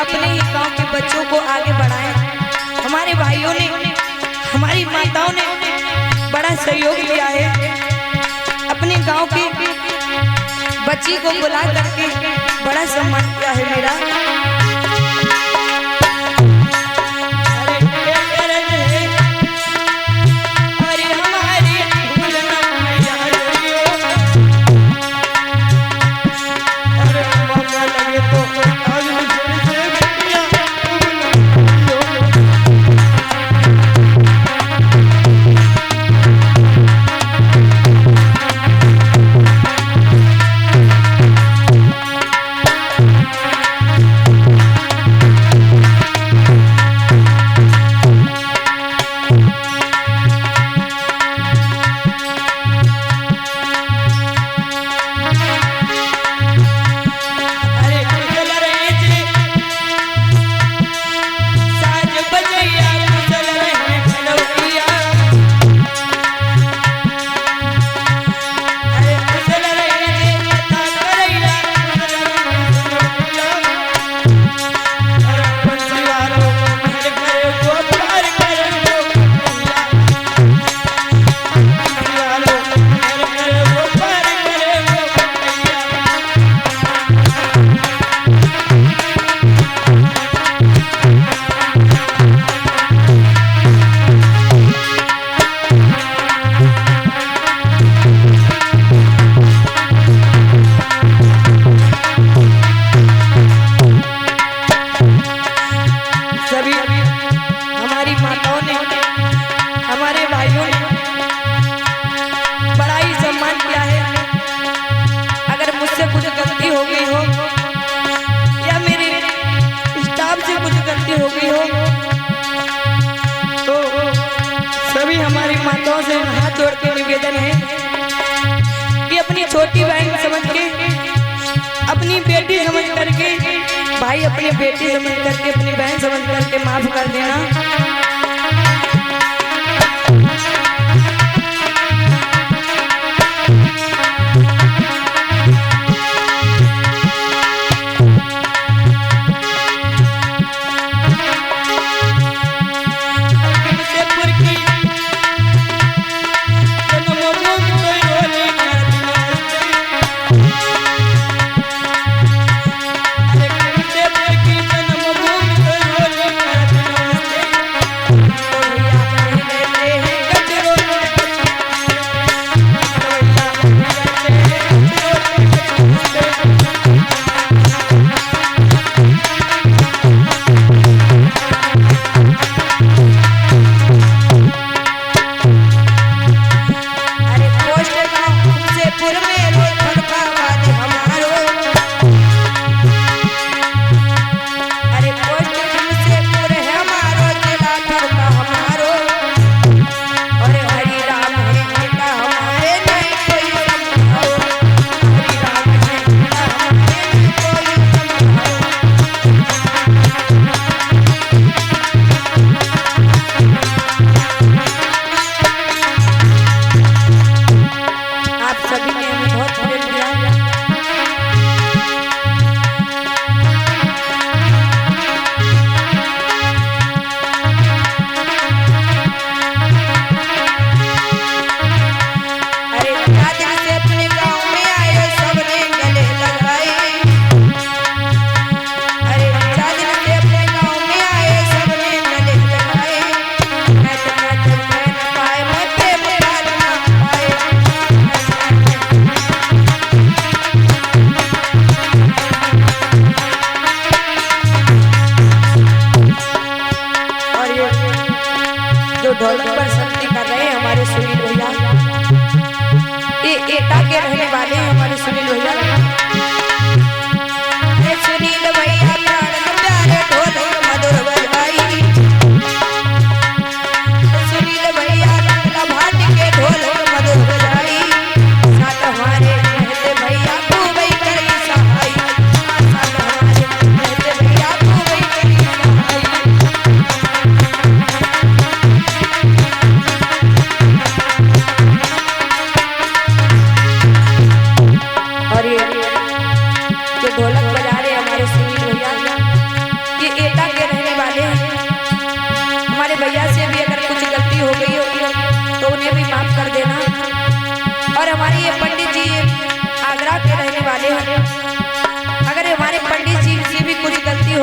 अपने ही गांव के बच्चों को आगे बढ़ाएं। हमारे भाइयों ने, हमारी माताओं ने बड़ा सहयोग दिया है। अपने गांव की बच्ची को बुला करके बड़ा सम्मान किया है मेरा। माताओं से हाथ जोड़ के निवेदन है कि अपनी छोटी बहन समझ के, अपनी बेटी समझ करके, भाई अपनी बेटी समझ करके, अपनी बहन समझ करके माफ कर देना।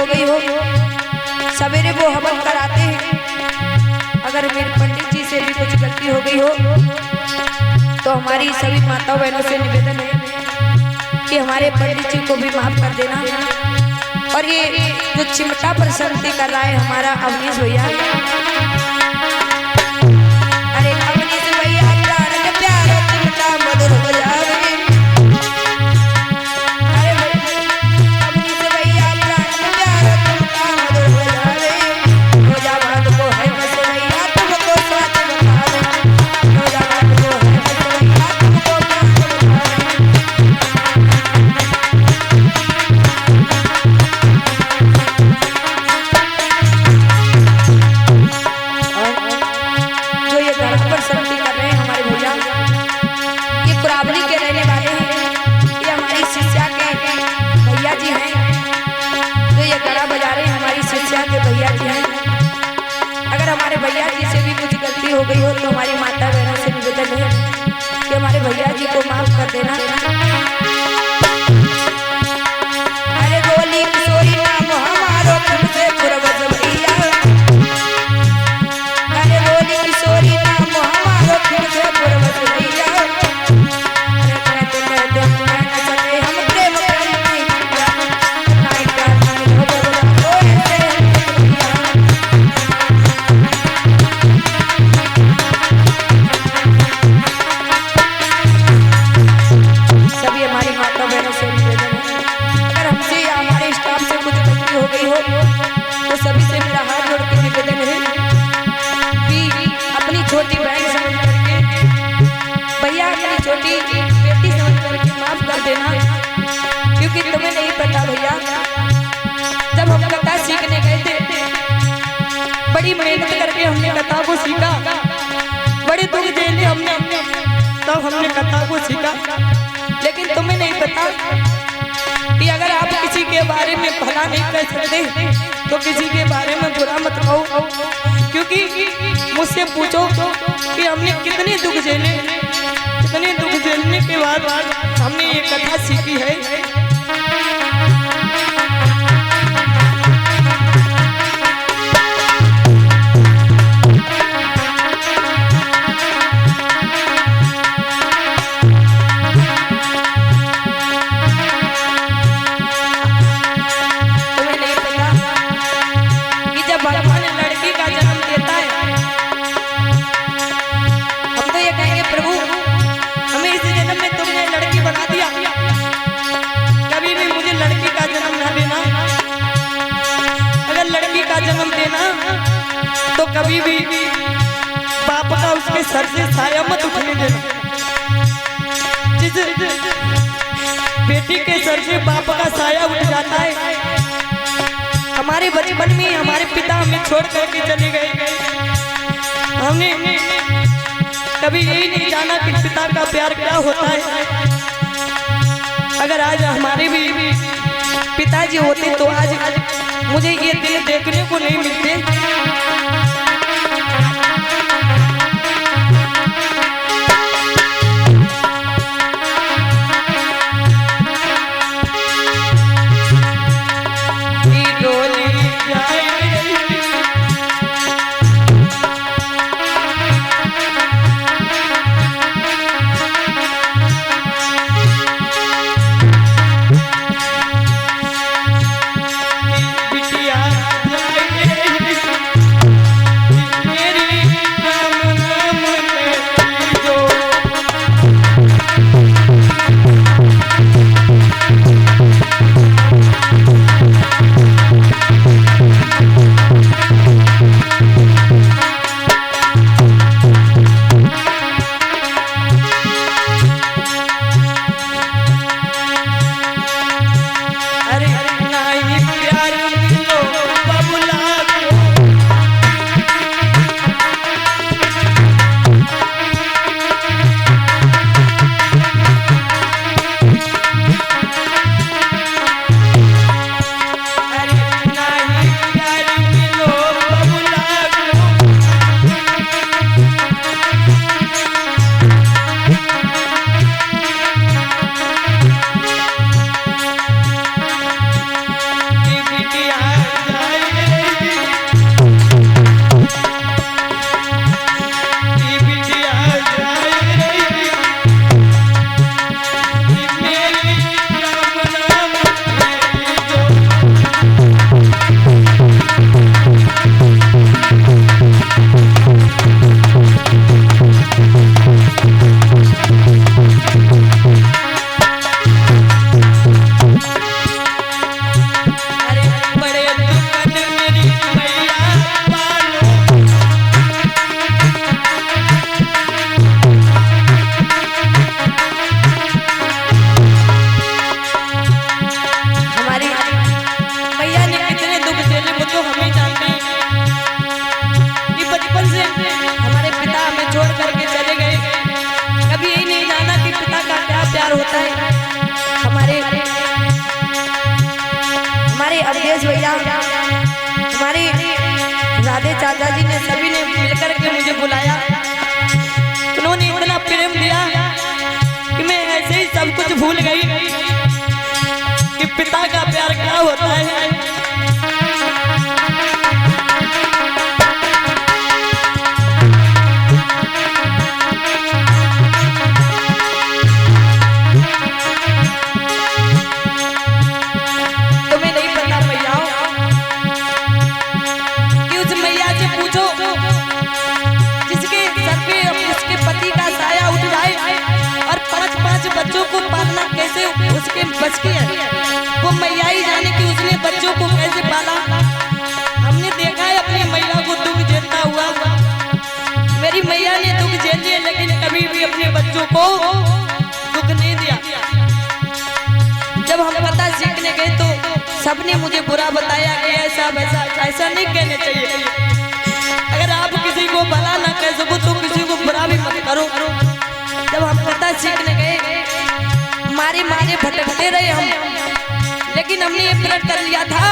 गई हो, सवेरे वो हवन कराते हैं। अगर मेरे पंडित जी से भी कुछ गलती हो गई हो तो हमारी सभी माताओं बहनों से निवेदन है कि हमारे पंडित जी को भी माफ कर देना। और ये जो चिमटा पर संगति कर रहा है हमारा अवनीश भैया, अरे अवनीश भैया प्राण के प्यारो चिमटा मधुर हो जावे। अरे अवनीश भैया प्राण के प्यारो चिमटा मधुर हो जावे। रोजा बात को है बस भैया तुमको साथ बखावे। रोजा बात को है बस भैया तुमको साथ बखावे। भैया जी से भी कुछ गलती हो गई हो तो हमारी माता बहनों से निवेदन है कि हमारे भैया जी को माफ कर देना। अरे गोली किशोरी नाम हमारो तुमसे पूर्वज भैया। अरे गोली किशोरी नाम हमारो तुमसे पूर्वज भैया। अरे कहते कहते मैं न सके हम प्रेम करते नहीं प्यार नहीं हो तो सभी से मेरा हाथ जोड़ के निवेदन है कि अपनी छोटी बहन समझ करके भैया अपनी छोटी बेटी समझ करके माफ कर देना। क्योंकि तुम्हें नहीं पता भैया, जब हम कथा सीखने गए थे बड़ी मेहनत करके हमने कथा को सीखा, बड़े दुख झेले हमने तब हमने कथा को सीखा। लेकिन तुम्हें नहीं पता कि अगर आप किसी के बारे में भला नहीं कह सकते तो किसी के बारे में बुरा मत कहो। क्योंकि मुझसे पूछो कि हमने कितने दुख झेले, कितने दुख झेलने के बाद हमने ये कथा सीखी है। तो कभी भी बाप का उसके सर से साया मत उठने देना। जिस बेटी के सर से बाप का साया उठ जाता है, हमारे बचपन में हमारे पिता हमें छोड़ करके चले गए, हमने कभी यही नहीं जाना कि पिता का प्यार क्या होता है। अगर आज हमारे भी पिताजी होते तो आज मुझे ये दिन देखने को नहीं मिलते। अवधेश भैया, हमारे राधे चाचा जी ने, सभी ने मिलकर के मुझे बुलाया। उन्होंने इतना प्रेम दिया कि मैं ऐसे ही सब कुछ भूल गई कि पिता का प्यार क्या होता है। तुम्हें नहीं पता भैया कि उस मैया से पूछो जिसके सर पे उसके पति का साया उठ जाए और 5-5 बच्चों को पालना कैसे उसके बच के है। वो मैया ही जाने कि उसने बच्चों को कैसे पाला। हमने देखा है अपनी मैया को दुख झेलता हुआ। मेरी मैया ने दुख झेले लेकिन कभी भी अपने बच्चों को दुख नहीं दिया। जब हम पता सीखने गए तो सबने मुझे बुरा बताया कि ऐसा वैसा, ऐसा नहीं कहने चाहिए। अगर आप किसी को भला ना कह सको तो किसी को बुरा भी मत करो। जब हम कथा सीखने गए मारे भटकते रहे हम, लेकिन हमने ये प्रण कर लिया था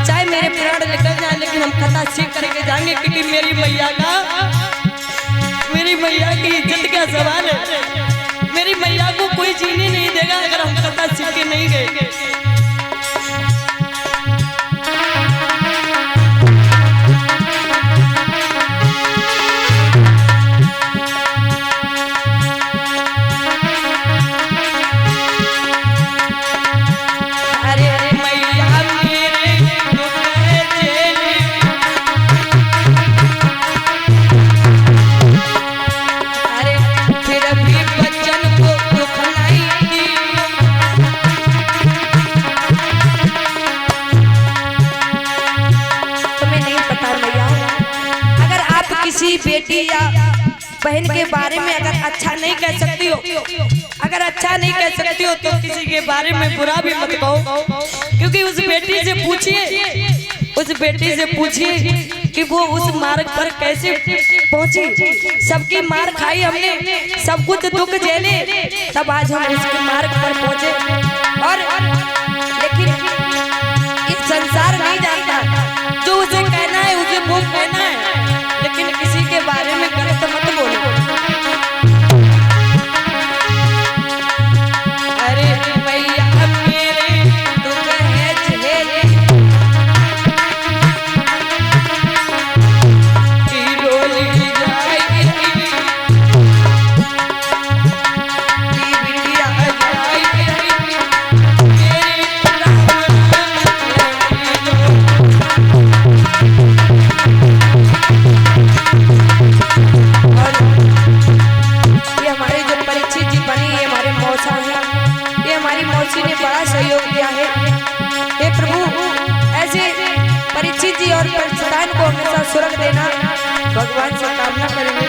चाहे मेरे प्राण निकल जाए लेकिन हम कथा सीख करके जाएंगे, क्योंकि मेरी मैया की इज्जत का सवाल है। मेरी मैया को कोई जीने नहीं देगा अगर हम कथा सीख के नहीं गए। बेटी या बहन के बारे में अगर अच्छा नहीं कह सकती हो, अगर अच्छा नहीं कह सकती हो तो किसी के बारे में बुरा भी मत कहो। क्योंकि उस बेटी से पूछिए कि वो उस मार्ग पर कैसे पहुंची। सबकी मार खाई हमने, सब कुछ दुख झेले, तब आज हम उसके मार्ग पर पहुंचे। और लेकिन इस संसार नहीं जानता, जो उसे कहना है उसे वो कहना है, लेकिन किसी के बारे में गलत मत बोलो। अरे मैया मेरे दुख है झेले की डोली जाएगी, की बिटिया जाएगी, मेरी मौसी ने बड़ा सहयोग किया है। हे प्रभु, ऐसे परीक्षित जी और पंचदान को हमेशा सुरग देना, भगवान से कामना करेंगे।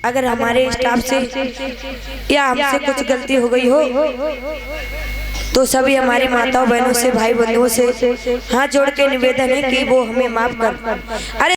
अगर हमारे स्टाफ से या हमसे कुछ गलती हो गई हो तो सभी हमारी माताओं बहनों से, भाई बंधुओं से हाथ जोड़ के निवेदन है कि वो हमें माफ कर। अरे